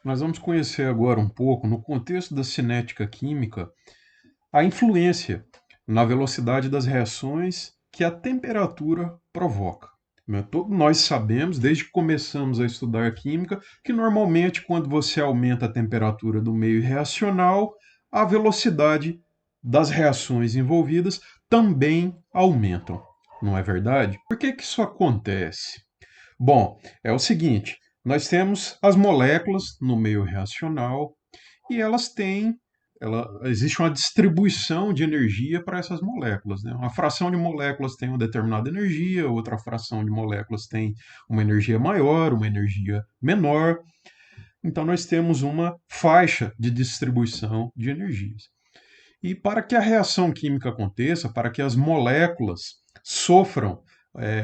Nós vamos conhecer agora um pouco, no contexto da cinética química, a influência na velocidade das reações que a temperatura provoca. Todos nós sabemos, desde que começamos a estudar química, que normalmente quando você aumenta a temperatura do meio reacional, a velocidade das reações envolvidas também aumentam. Não é verdade? Por que isso acontece? Bom, é o seguinte: nós temos as moléculas no meio reacional e elas têm. Existe uma distribuição de energia para essas moléculas. Né? Uma fração de moléculas tem uma determinada energia, outra fração de moléculas tem uma energia maior, uma energia menor. Então, nós temos uma faixa de distribuição de energias. E para que a reação química aconteça, para que as moléculas sofram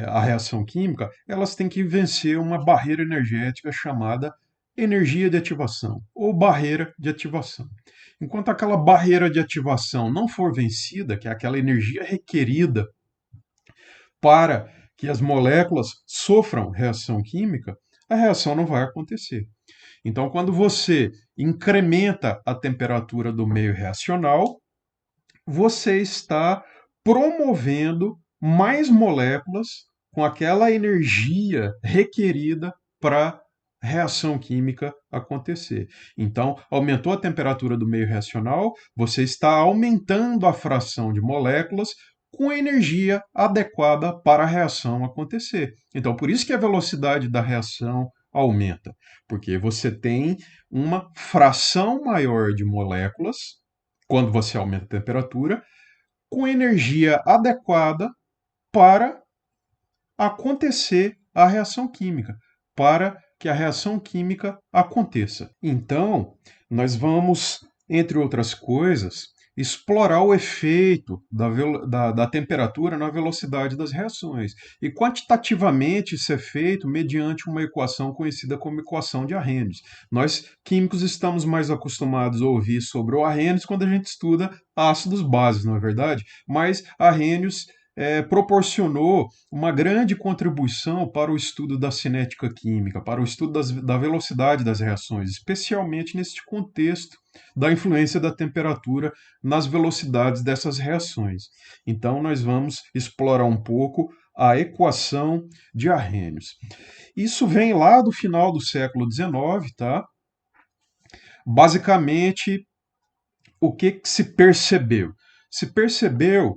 a reação química, elas têm que vencer uma barreira energética chamada energia de ativação ou barreira de ativação. Enquanto aquela barreira de ativação não for vencida, que é aquela energia requerida para que as moléculas sofram reação química, a reação não vai acontecer. Então, quando você incrementa a temperatura do meio reacional, você está promovendo mais moléculas com aquela energia requerida para a reação química acontecer. Então, aumentou a temperatura do meio reacional, você está aumentando a fração de moléculas com a energia adequada para a reação acontecer. Então, por isso que a velocidade da reação aumenta, porque você tem uma fração maior de moléculas quando você aumenta a temperatura, com energia adequada para acontecer a reação química, para que a reação química aconteça. Então, nós vamos, entre outras coisas, explorar o efeito da temperatura na velocidade das reações. E quantitativamente isso é feito mediante uma equação conhecida como equação de Arrhenius. Nós, químicos, estamos mais acostumados a ouvir sobre o Arrhenius quando a gente estuda ácidos bases, não é verdade? Mas Arrhenius proporcionou uma grande contribuição para o estudo da cinética química, para o estudo da velocidade das reações, especialmente neste contexto da influência da temperatura nas velocidades dessas reações. Então, nós vamos explorar um pouco a equação de Arrhenius. Isso vem lá do final do século XIX, tá? Basicamente, o que se percebeu? Se percebeu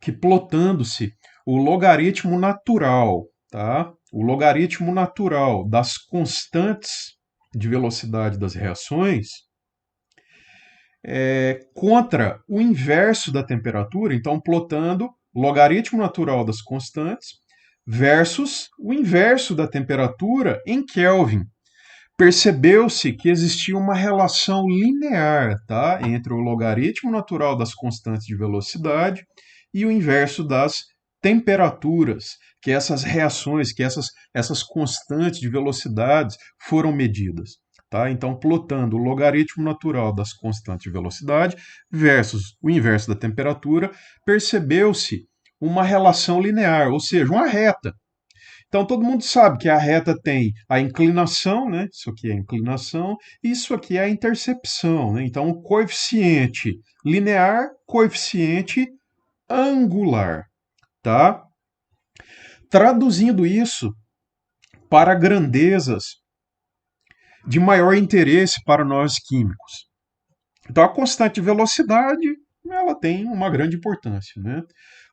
que plotando-se o logaritmo natural, tá? O logaritmo natural das constantes de velocidade das reações contra o inverso da temperatura, então plotando logaritmo natural das constantes versus o inverso da temperatura em Kelvin. Percebeu-se que existia uma relação linear, tá, entre o logaritmo natural das constantes de velocidade e o inverso das temperaturas, que essas reações, que essas constantes de velocidades foram medidas. Tá? Então, plotando o logaritmo natural das constantes de velocidade versus o inverso da temperatura, percebeu-se uma relação linear, ou seja, uma reta. Então todo mundo sabe que a reta tem a inclinação, né? Isso aqui é a inclinação, e isso aqui é a intercepção, né? Então o coeficiente linear, coeficiente angular, tá? Traduzindo isso para grandezas de maior interesse para nós químicos. Então a constante de velocidade, ela tem uma grande importância, né?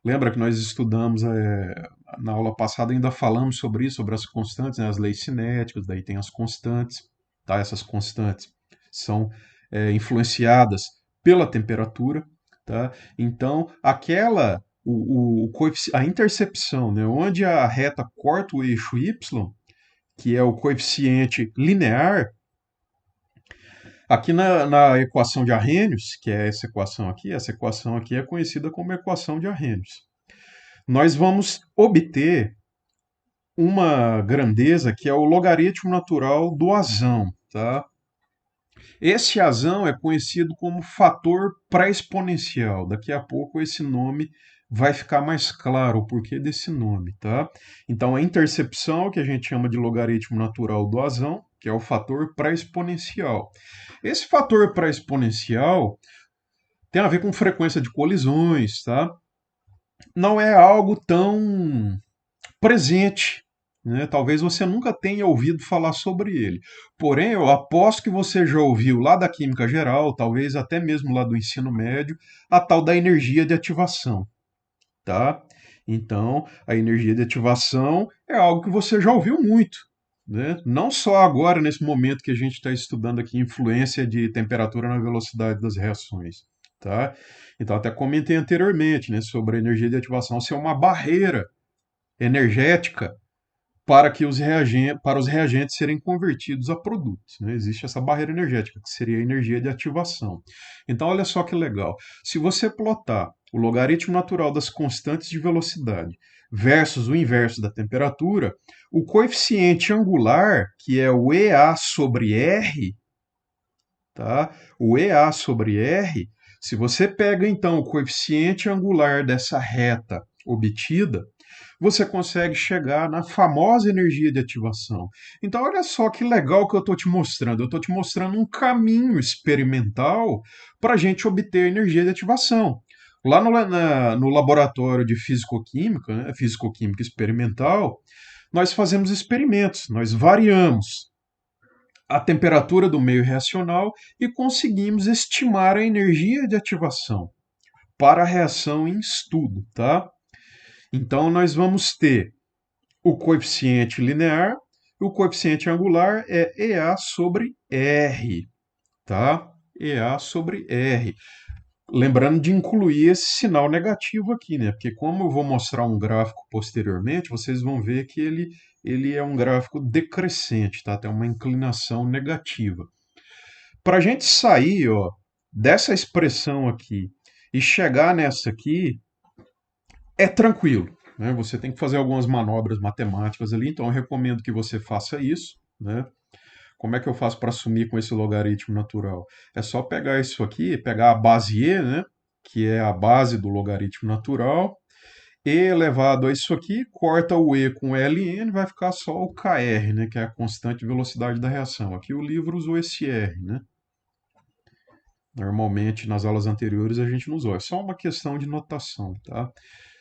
Lembra que nós estudamos na aula passada, ainda falamos sobre isso, sobre as constantes, né? As leis cinéticas, daí tem as constantes, tá? Essas constantes são influenciadas pela temperatura, tá? Então a intercepção, né? Onde a reta corta o eixo y, que é o coeficiente linear, aqui na equação de Arrhenius, que é essa equação aqui é conhecida como equação de Arrhenius. Nós vamos obter uma grandeza que é o logaritmo natural do azão, tá? Esse azão é conhecido como fator pré-exponencial. Daqui a pouco esse nome vai ficar mais claro o porquê desse nome, tá? Então, a intercepção, que a gente chama de logaritmo natural do azão, que é o fator pré-exponencial. Esse fator pré-exponencial tem a ver com frequência de colisões, tá? Não é algo tão presente, né? Talvez você nunca tenha ouvido falar sobre ele. Porém, eu aposto que você já ouviu lá da química geral, talvez até mesmo lá do ensino médio, a tal da energia de ativação, tá? Então, a energia de ativação é algo que você já ouviu muito, né? Não só agora, nesse momento que a gente está estudando aqui influência de temperatura na velocidade das reações, tá? Então, até comentei anteriormente, né, sobre a energia de ativação ser uma barreira energética para os reagentes serem convertidos a produtos, né? Existe essa barreira energética, que seria a energia de ativação. Então, olha só que legal. Se você plotar o logaritmo natural das constantes de velocidade versus o inverso da temperatura, o coeficiente angular, que é o EA sobre R, tá? O EA sobre R, se você pega então o coeficiente angular dessa reta obtida, você consegue chegar na famosa energia de ativação. Então, olha só que legal que eu estou te mostrando. Eu estou te mostrando um caminho experimental para a gente obter energia de ativação. Lá no laboratório de fisicoquímica, né, fisicoquímica experimental, nós fazemos experimentos, nós variamos a temperatura do meio reacional e conseguimos estimar a energia de ativação para a reação em estudo, tá? Então, nós vamos ter o coeficiente linear e o coeficiente angular é EA sobre R, tá? EA sobre R. Lembrando de incluir esse sinal negativo aqui, né? Porque como eu vou mostrar um gráfico posteriormente, vocês vão ver que ele é um gráfico decrescente, tá? Tem uma inclinação negativa. Para a gente sair, ó, dessa expressão aqui e chegar nessa aqui, é tranquilo, né? Você tem que fazer algumas manobras matemáticas ali, então eu recomendo que você faça isso, né? Como é que eu faço para assumir com esse logaritmo natural? É só pegar isso aqui, pegar a base e, né? Que é a base do logaritmo natural, e elevado a isso aqui, corta o e com ln, vai ficar só o kr, né? Que é a constante de velocidade da reação. Aqui o livro usou esse r, né? Normalmente, nas aulas anteriores, a gente não usou. É só uma questão de notação, tá?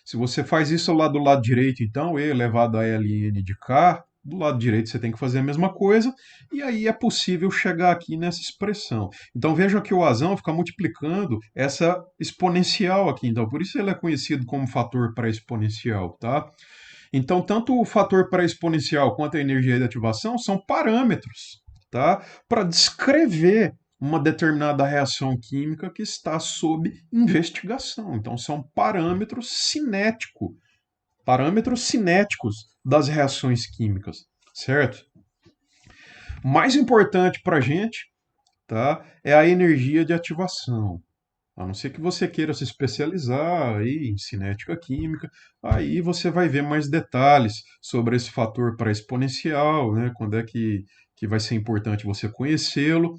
Se você faz isso lá do lado direito, então, E elevado a ln de K, do lado direito você tem que fazer a mesma coisa, e aí é possível chegar aqui nessa expressão. Então veja que o azão fica multiplicando essa exponencial aqui, então por isso ele é conhecido como fator pré-exponencial, tá? Então tanto o fator pré-exponencial quanto a energia de ativação são parâmetros, tá? Para descrever uma determinada reação química que está sob investigação. Então, são parâmetros cinéticos das reações químicas, certo? Mais importante para a gente, tá, é a energia de ativação. A não ser que você queira se especializar aí em cinética química, aí você vai ver mais detalhes sobre esse fator pré-exponencial, né, quando é que vai ser importante você conhecê-lo.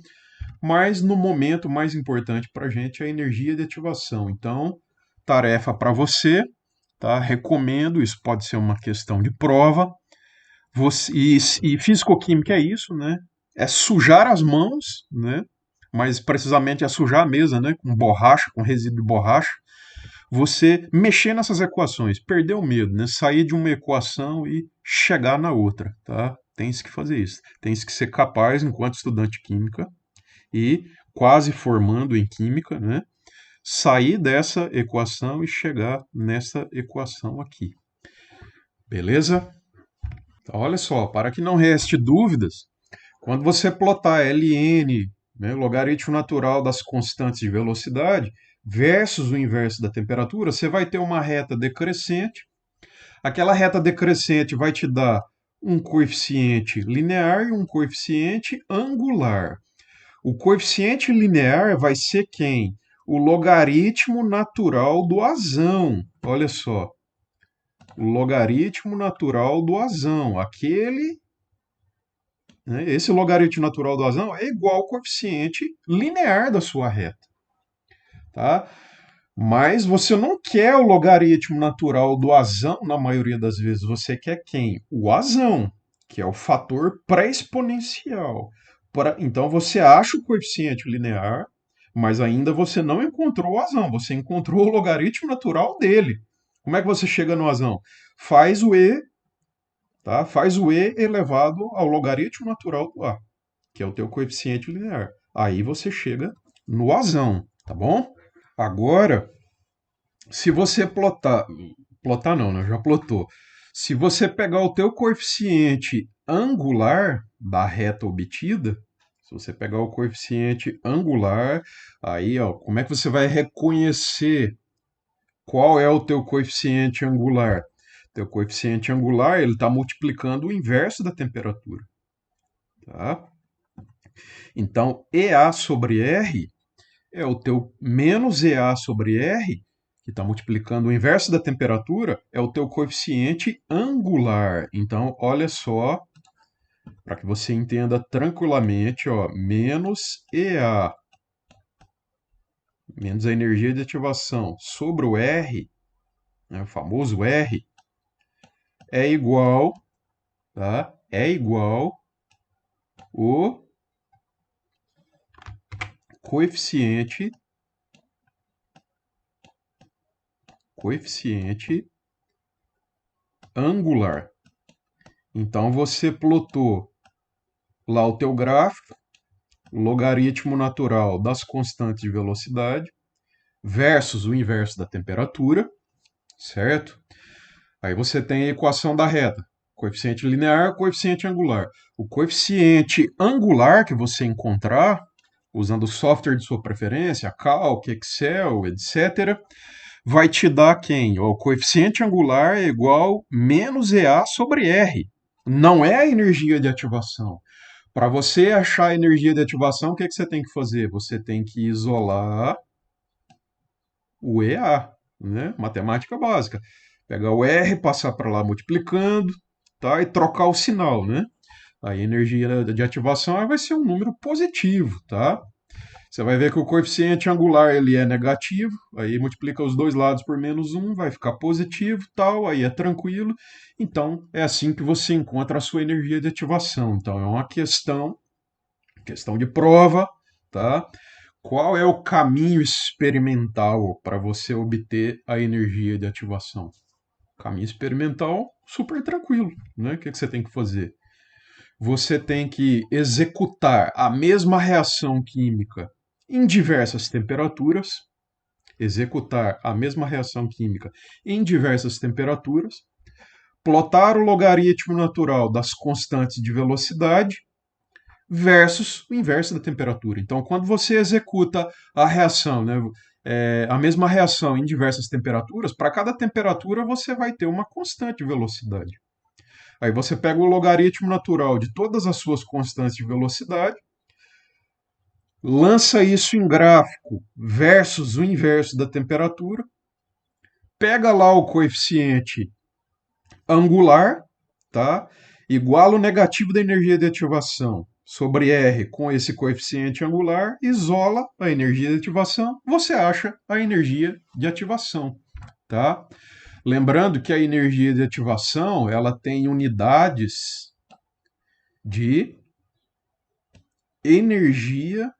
Mas no momento mais importante para a gente é a energia de ativação. Então, tarefa para você, tá? Recomendo, isso pode ser uma questão de prova. E fisicoquímica é isso, né? É sujar as mãos, né? Mas precisamente é sujar a mesa, né? Com borracha, com resíduo de borracha. Você mexer nessas equações, perder o medo, né? Sair de uma equação e chegar na outra, tá? Tem que fazer isso. Tem que ser capaz, enquanto estudante de química, e quase formando em química, né? Sair dessa equação e chegar nessa equação aqui. Beleza? Então, olha só, para que não reste dúvidas, quando você plotar ln, né, o logaritmo natural das constantes de velocidade, versus o inverso da temperatura, você vai ter uma reta decrescente. Aquela reta decrescente vai te dar um coeficiente linear e um coeficiente angular. O coeficiente linear vai ser quem? O logaritmo natural do azão. Olha só. O logaritmo natural do azão. Aquele. Né, esse logaritmo natural do azão é igual ao coeficiente linear da sua reta. Tá? Mas você não quer o logaritmo natural do azão na maioria das vezes. Você quer quem? O azão, que é o fator pré-exponencial. Então você acha o coeficiente linear, mas ainda você não encontrou o azão. Você encontrou o logaritmo natural dele. Como é que você chega no azão? Faz o e, tá? Faz o e elevado ao logaritmo natural do a, que é o teu coeficiente linear. Aí você chega no azão, tá bom? Agora, se você plotar não, né? Já plotou. Se você pegar o teu coeficiente angular da reta obtida, se você pegar o coeficiente angular, aí, ó, como é que você vai reconhecer qual é o teu coeficiente angular? Teu coeficiente angular, ele está multiplicando o inverso da temperatura, tá? Então, EA sobre R é o teu menos EA sobre R, que está multiplicando o inverso da temperatura, é o teu coeficiente angular. Então, olha só, para que você entenda tranquilamente, ó, menos EA, menos a energia de ativação, sobre o R, né, o famoso R, é igual, tá? É igual o coeficiente angular. Então você plotou lá o teu gráfico, logaritmo natural das constantes de velocidade versus o inverso da temperatura, certo? Aí você tem a equação da reta, coeficiente linear, coeficiente angular. O coeficiente angular que você encontrar, usando o software de sua preferência, Calc, Excel, etc., vai te dar quem? O coeficiente angular é igual menos EA sobre R. Não é a energia de ativação. Para você achar a energia de ativação, o que, é que você tem que fazer? Você tem que isolar o EA, né? Matemática básica. Pegar o R, passar para lá multiplicando, tá? E trocar o sinal, né? Aí a energia de ativação vai ser um número positivo, tá? Você vai ver que o coeficiente angular ele é negativo, aí multiplica os dois lados por menos um, vai ficar positivo, tal, aí é tranquilo. Então é assim que você encontra a sua energia de ativação. Então é uma questão de prova, tá? Qual é o caminho experimental para você obter a energia de ativação? Caminho experimental super tranquilo, né? O que você tem que fazer? Você tem que executar a mesma reação química em diversas temperaturas, executar a mesma reação química em diversas temperaturas, plotar o logaritmo natural das constantes de velocidade versus o inverso da temperatura. Então, quando você executa a reação, né, a mesma reação em diversas temperaturas, para cada temperatura você vai ter uma constante de velocidade. Aí você pega o logaritmo natural de todas as suas constantes de velocidade, lança isso em gráfico versus o inverso da temperatura, pega lá o coeficiente angular, tá? Iguala o negativo da energia de ativação sobre R com esse coeficiente angular, isola a energia de ativação, você acha a energia de ativação, tá? Lembrando que a energia de ativação, ela tem unidades de energia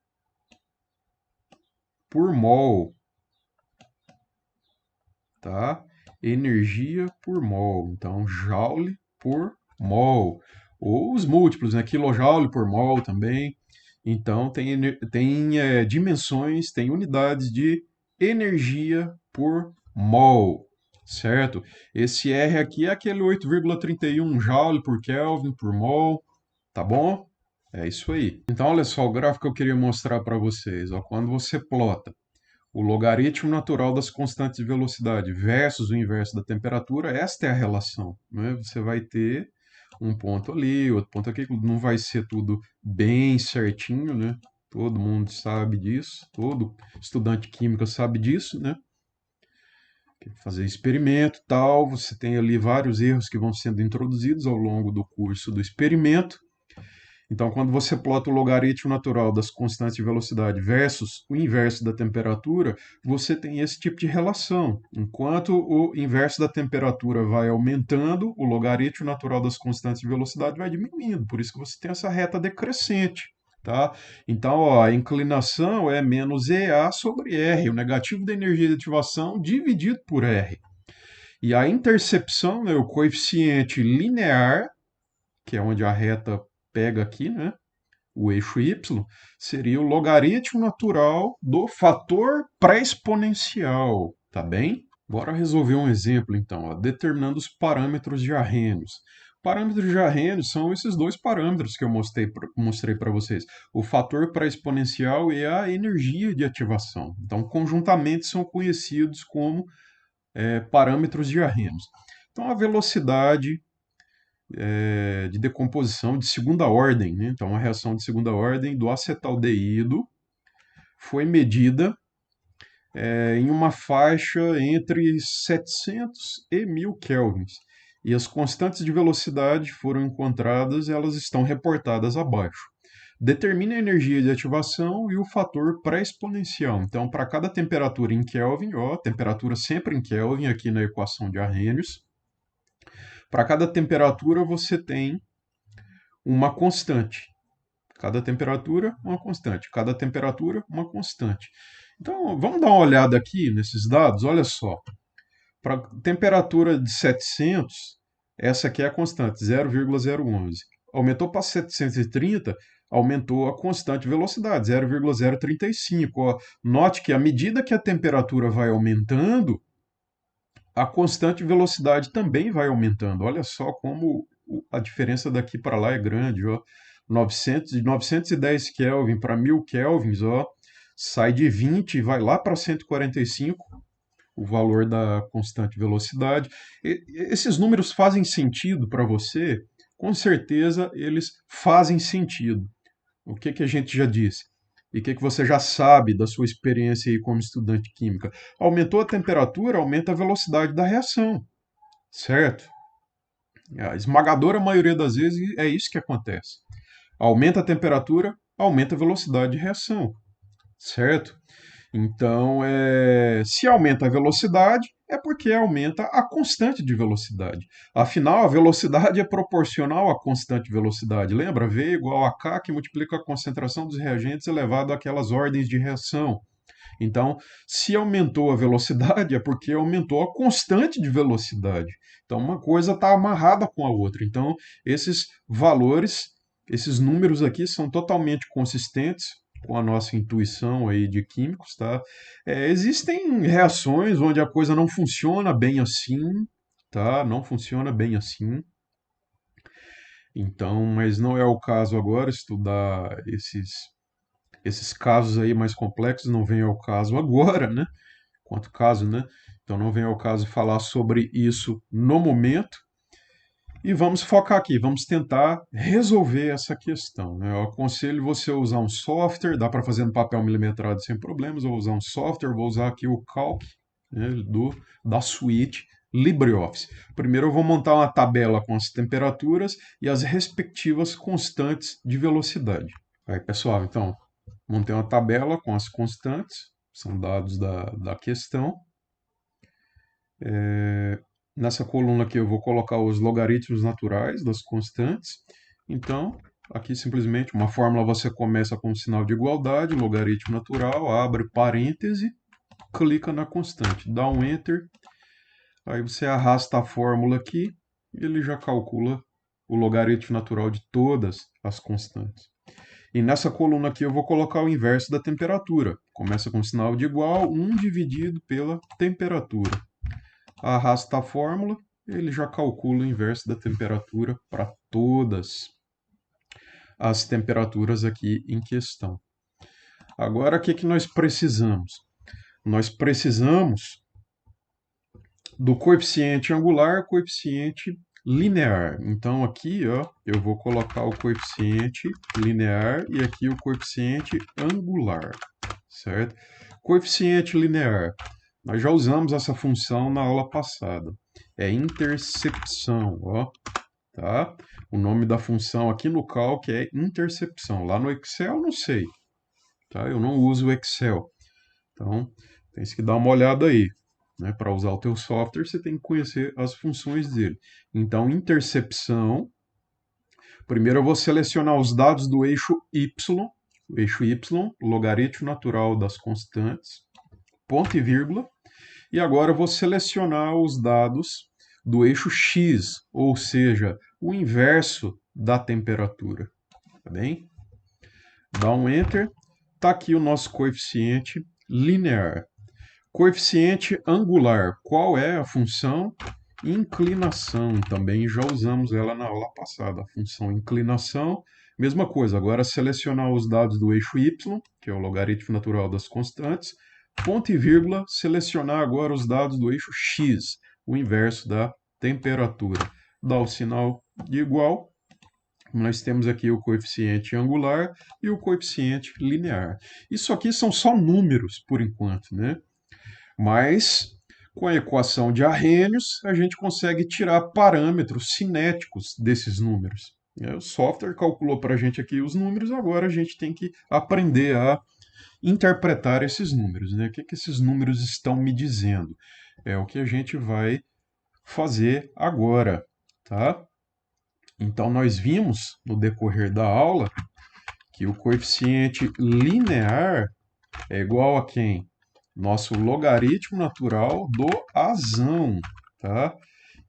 por mol, tá? Energia por mol, então joule por mol, ou os múltiplos, né? Kilojoule por mol também. Então tem dimensões, tem unidades de energia por mol, certo? Esse R aqui é aquele 8,31 joule por Kelvin por mol, tá bom? É isso aí. Então, olha só, o gráfico que eu queria mostrar para vocês. Ó, quando você plota o logaritmo natural das constantes de velocidade versus o inverso da temperatura, esta é a relação, né? Você vai ter um ponto ali, outro ponto aqui, não vai ser tudo bem certinho, né? Todo mundo sabe disso, todo estudante de química sabe disso, né? Fazer experimento e tal, você tem ali vários erros que vão sendo introduzidos ao longo do curso do experimento. Então, quando você plota o logaritmo natural das constantes de velocidade versus o inverso da temperatura, você tem esse tipo de relação. Enquanto o inverso da temperatura vai aumentando, o logaritmo natural das constantes de velocidade vai diminuindo. Por isso que você tem essa reta decrescente. Tá? Então, ó, a inclinação é menos EA sobre R, o negativo da energia de ativação dividido por R. E a intercepção, né, o coeficiente linear, que é onde a reta pega aqui, né, o eixo y, seria o logaritmo natural do fator pré-exponencial, tá bem? Bora resolver um exemplo, então, ó, determinando os parâmetros de Arrhenius. Parâmetros de Arrhenius são esses dois parâmetros que eu mostrei para vocês, o fator pré-exponencial e a energia de ativação. Então, conjuntamente são conhecidos como parâmetros de Arrhenius. Então, a velocidade de decomposição de segunda ordem, né? Então, a reação de segunda ordem do acetaldeído foi medida em uma faixa entre 700 e 1000 kelvins. E as constantes de velocidade foram encontradas, elas estão reportadas abaixo. Determine a energia de ativação e o fator pré-exponencial. Então, para cada temperatura em Kelvin, ó, temperatura sempre em Kelvin aqui na equação de Arrhenius, para cada temperatura você tem uma constante. Cada temperatura, uma constante. Cada temperatura, uma constante. Então, vamos dar uma olhada aqui nesses dados. Olha só. Para temperatura de 700, essa aqui é a constante, 0,011. Aumentou para 730, aumentou a constante velocidade, 0,035. Note que à medida que a temperatura vai aumentando, a constante velocidade também vai aumentando. Olha só como a diferença daqui para lá é grande. Ó. 910 Kelvin para 1000 kelvins, ó, sai de 20 e vai lá para 145 o valor da constante velocidade. Esses números fazem sentido para você? Com certeza eles fazem sentido. O que a gente já disse? E o que você já sabe da sua experiência aí como estudante de química? Aumentou a temperatura, aumenta a velocidade da reação, certo? A esmagadora maioria das vezes é isso que acontece. Aumenta a temperatura, aumenta a velocidade de reação, certo? Então, se aumenta a velocidade, é porque aumenta a constante de velocidade. Afinal, a velocidade é proporcional à constante velocidade. Lembra? V igual a K, que multiplica a concentração dos reagentes elevado àquelas ordens de reação. Então, se aumentou a velocidade, é porque aumentou a constante de velocidade. Então, uma coisa está amarrada com a outra. Então, esses valores, esses números aqui são totalmente consistentes com a nossa intuição aí de químicos, tá? Existem reações onde a coisa não funciona bem assim, tá? Não funciona bem assim. Então, mas não é o caso agora estudar esses casos aí mais complexos, não vem ao caso agora, né? Quanto caso, né? Então não vem ao caso falar sobre isso no momento. E vamos focar aqui, vamos tentar resolver essa questão. Né? Eu aconselho você a usar um software, dá para fazer no papel milimetrado sem problemas, ou usar um software, vou usar aqui o Calc, né, da suíte LibreOffice. Primeiro eu vou montar uma tabela com as temperaturas e as respectivas constantes de velocidade. Aí, pessoal, então, montei uma tabela com as constantes, são dados da questão. Nessa coluna aqui eu vou colocar os logaritmos naturais das constantes. Então, aqui simplesmente uma fórmula você começa com um sinal de igualdade, logaritmo natural, abre parêntese, clica na constante, dá um Enter, aí você arrasta a fórmula aqui e ele já calcula o logaritmo natural de todas as constantes. E nessa coluna aqui eu vou colocar o inverso da temperatura. Começa com um sinal de igual, 1 dividido pela temperatura. Arrasta a fórmula, ele já calcula o inverso da temperatura para todas as temperaturas aqui em questão. Agora, o que nós precisamos? Nós precisamos do coeficiente angular, coeficiente linear. Então, aqui ó, eu vou colocar o coeficiente linear e aqui o coeficiente angular, certo? Coeficiente linear. Nós já usamos essa função na aula passada. É intercepção, ó. tá? O nome da função aqui no Calc é intercepção. Lá no Excel, não sei, tá? Eu não uso o Excel. Então, tem que dar uma olhada aí. Né? Para usar o teu software, você tem que conhecer as funções dele. Então, intercepção. Primeiro eu vou selecionar os dados do eixo Y, o eixo Y, logaritmo natural das constantes, ponto e vírgula. E agora eu vou selecionar os dados do eixo X, ou seja, o inverso da temperatura. Tá bem? Dá um Enter. Está aqui o nosso coeficiente linear. Coeficiente angular. Qual é a função? Inclinação. Também já usamos ela na aula passada. A função inclinação, mesma coisa. Agora selecionar os dados do eixo Y, que é o logaritmo natural das constantes, ponto e vírgula, selecionar agora os dados do eixo X, o inverso da temperatura. Dá o sinal de igual. Nós temos aqui o coeficiente angular e o coeficiente linear. Isso aqui são só números, por enquanto, né? Mas, com a equação de Arrhenius, a gente consegue tirar parâmetros cinéticos desses números. O software calculou para a gente aqui os números, agora a gente tem que aprender a interpretar esses números. Né? O que esses números estão me dizendo? É o que a gente vai fazer agora. Tá? Então, nós vimos no decorrer da aula que o coeficiente linear é igual a quem? Nosso logaritmo natural do azão, tá?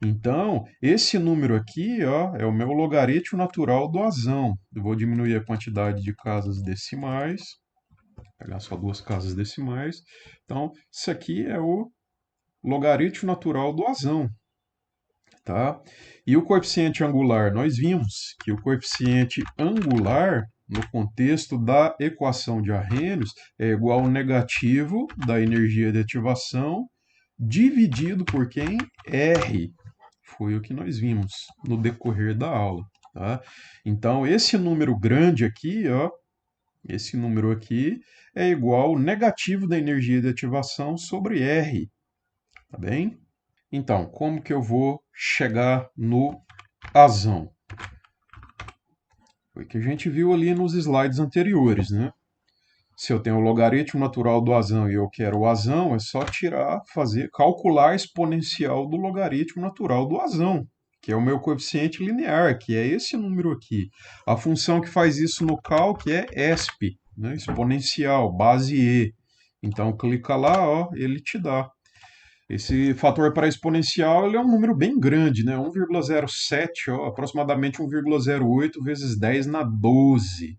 Então, esse número aqui, ó, é o meu logaritmo natural do azão. Eu vou diminuir a quantidade de casas decimais, pegar só duas casas decimais. Então, isso aqui é o logaritmo natural do azão, tá? E o coeficiente angular, nós vimos que o coeficiente angular, no contexto da equação de Arrhenius, é igual ao negativo da energia de ativação dividido por quem? R. Foi o que nós vimos no decorrer da aula. Tá? Então, esse número grande aqui, ó, esse número aqui é igual ao negativo da energia de ativação sobre R. Tá bem? Então, como que eu vou chegar no azão? Foi o que a gente viu ali nos slides anteriores, né? Se eu tenho o logaritmo natural do azão e eu quero o azão, é só tirar, calcular a exponencial do logaritmo natural do azão, que é o meu coeficiente linear, que é esse número aqui. A função que faz isso no calc é ESP, né? Exponencial, base E. Então, clica lá, ó, ele te dá. Esse fator para exponencial ele é um número bem grande, né? 1,07, ó, aproximadamente 1,08 vezes 10 na 12.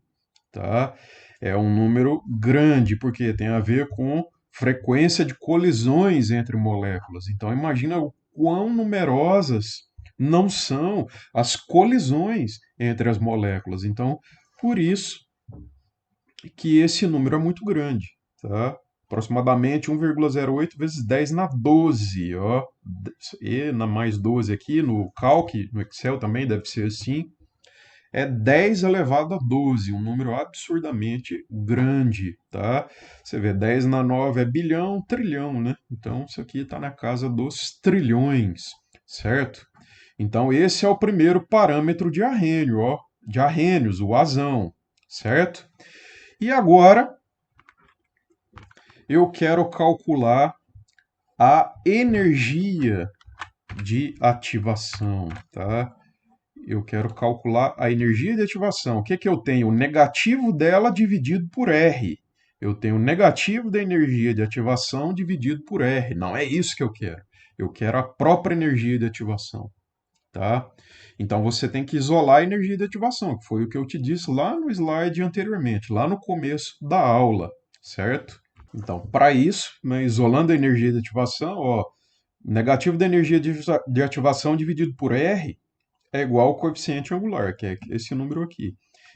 Tá? É um número grande, porque tem a ver com frequência de colisões entre moléculas. Então, imagina o quão numerosas não são as colisões entre as moléculas. Então, por isso que esse número é muito grande. Tá? Aproximadamente 1,08 vezes 10 na 12. Ó. E na mais 12 aqui, no Calc, no Excel também deve ser assim. É 10 elevado a 12, um número absurdamente grande, tá? Você vê, 10 na 9 é bilhão, trilhão, né? Então, isso aqui está na casa dos trilhões, certo? Então, esse é o primeiro parâmetro de Arrhenius, ó, de Arrhenius, o azão, certo? E agora, eu quero calcular a energia de ativação, tá? Eu quero calcular a energia de ativação. O que que eu tenho? O negativo dela dividido por R. Eu tenho o negativo da energia de ativação dividido por R. Não é isso que eu quero. Eu quero a própria energia de ativação. Tá? Então você tem que isolar a energia de ativação, que foi o que eu te disse lá no slide anteriormente, lá no começo da aula, certo? Então, para isso, né, isolando a energia de ativação, ó, negativo da energia de ativação dividido por R é igual ao coeficiente angular, que é esse número aqui.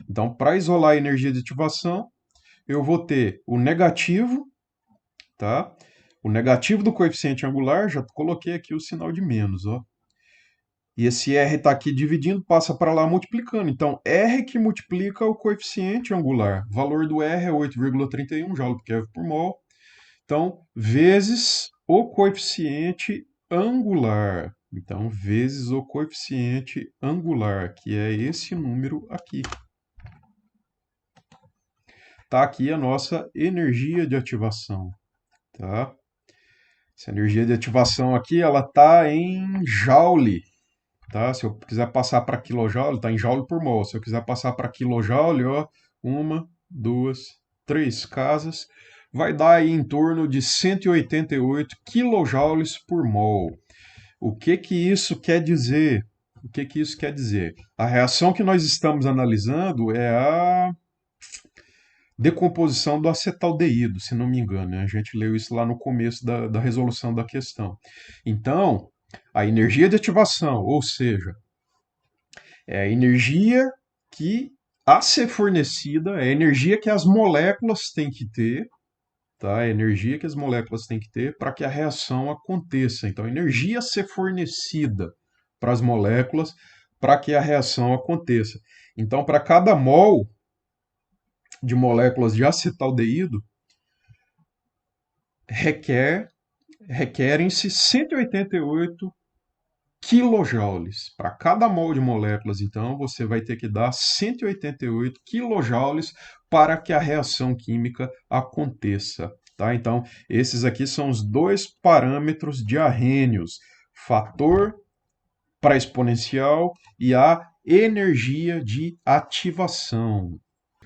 Então, para isolar a energia de ativação, eu vou ter o negativo, tá? O negativo do coeficiente angular, já coloquei aqui o sinal de menos, ó. E esse R está aqui dividindo, passa para lá multiplicando. Então, R que multiplica o coeficiente angular. O valor do R é 8,31 joule por Kelvin por mol. Então, vezes o coeficiente angular. Então, vezes o coeficiente angular, que é esse número aqui. Está aqui a nossa energia de ativação, tá? Essa energia de ativação aqui, ela está em joule, tá? Se eu quiser passar para quilojoule, está em joule por mol. Se eu quiser passar para quilojoule, ó, uma, duas, três casas, vai dar aí em torno de 188 quilojoules por mol. O que que isso quer dizer? O que que isso quer dizer? A reação que nós estamos analisando é a decomposição do acetaldeído, se não me engano, né? A gente leu isso lá no começo da resolução da questão. Então, a energia de ativação, ou seja, é a energia que a ser fornecida, é a energia que as moléculas têm que ter, tá? É a energia que as moléculas têm que ter para que a reação aconteça. Então, a energia a ser fornecida para as moléculas para que a reação aconteça. Então, para cada mol de moléculas de acetaldeído, requerem-se 188 quilojoules. Para cada mol de moléculas, então, você vai ter que dar 188 quilojoules para que a reação química aconteça. Tá? Então, esses aqui são os dois parâmetros de Arrhenius: fator para exponencial e a energia de ativação.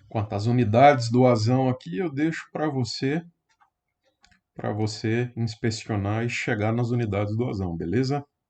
Quanto às unidades do azão aqui, eu deixo para você inspecionar e chegar nas unidades do azão, beleza?